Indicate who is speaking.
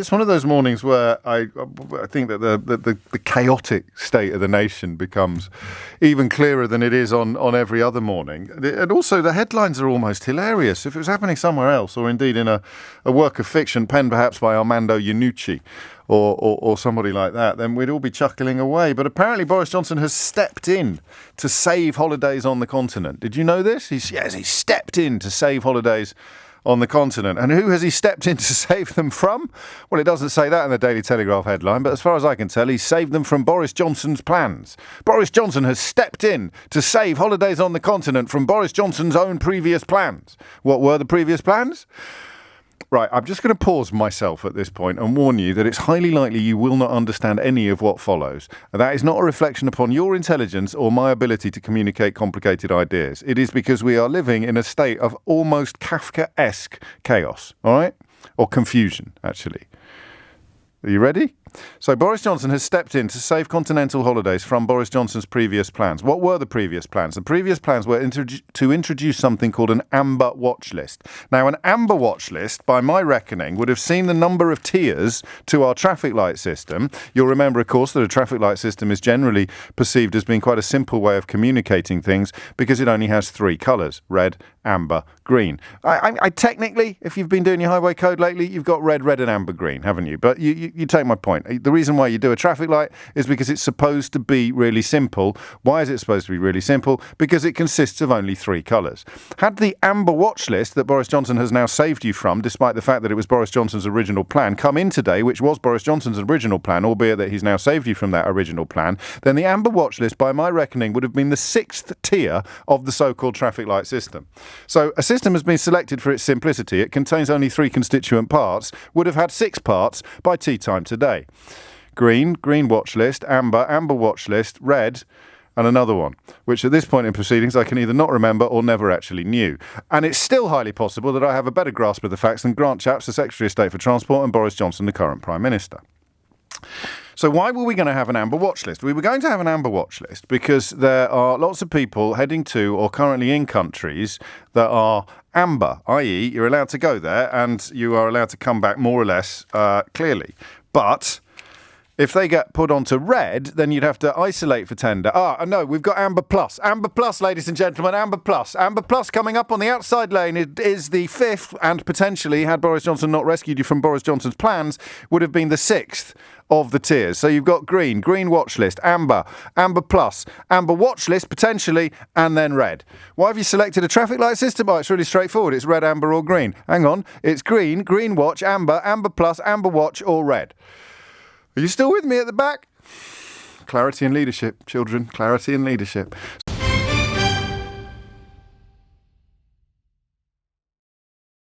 Speaker 1: It's one of those mornings where I think that the chaotic state of the nation becomes even clearer than it is on every other morning. And also the headlines are almost hilarious. If it was happening somewhere else, or indeed in a work of fiction penned perhaps by Armando Iannucci or somebody like that, then we'd all be chuckling away. But apparently Boris Johnson has stepped in to save holidays on the continent. Did you know this? He's stepped in to save holidays on the continent. And who has he stepped in to save them from? Well, it doesn't say that in the Daily Telegraph headline, but as far as I can tell, he's saved them from Boris Johnson's plans. Boris Johnson has stepped in to save holidays on the continent from Boris Johnson's own previous plans. What were the previous plans? Right, I'm just going to pause myself at this point and warn you that it's highly likely you will not understand any of what follows. That is not a reflection upon your intelligence or my ability to communicate complicated ideas. It is because we are living in a state of almost Kafkaesque chaos, all right? Or confusion, actually. Are you ready? So Boris Johnson has stepped in to save continental holidays from Boris Johnson's previous plans. What were the previous plans? The previous plans were to introduce something called an amber watch list. Now, an amber watch list, by my reckoning, would have seen the number of tiers to our traffic light system. You'll remember, of course, that a traffic light system is generally perceived as being quite a simple way of communicating things because it only has three colours: red, amber, green. I technically, if you've been doing your highway code lately, you've got red, and amber, green, haven't you? But you take my point. The reason why you do a traffic light is because it's supposed to be really simple. Why is it supposed to be really simple? Because it consists of only three colours. Had the amber watch list that Boris Johnson has now saved you from, despite the fact that it was Boris Johnson's original plan, come in today, which was Boris Johnson's original plan, albeit that he's now saved you from that original plan, then the amber watch list, by my reckoning, would have been the sixth tier of the so-called traffic light system. So a system has been selected for its simplicity. It contains only three constituent parts, would have had six parts by tea time today. Green watch list, amber watch list, red, and another one, which at this point in proceedings I can either not remember or never actually knew. And it's still highly possible that I have a better grasp of the facts than Grant Shapps, the Secretary of State for Transport, and Boris Johnson, the current Prime Minister. So why were we going to have an amber watch list? We were going to have an amber watch list because there are lots of people heading to or currently in countries that are amber, i.e. you're allowed to go there and you are allowed to come back more or less clearly. But if they get put onto red, then you'd have to isolate for 10 days. No, we've got Amber Plus. Amber Plus, ladies and gentlemen, Amber Plus. Amber Plus coming up on the outside lane. It is the fifth, and potentially, had Boris Johnson not rescued you from Boris Johnson's plans, would have been the sixth of the tiers. So you've got green watch list, amber plus, amber watch list potentially, and then red. Why have you selected a traffic light system? Oh, it's really straightforward. It's red, amber or green. Hang on. It's green watch, amber plus, amber watch or red. Are you still with me at the back? Clarity and leadership, children. Clarity and leadership.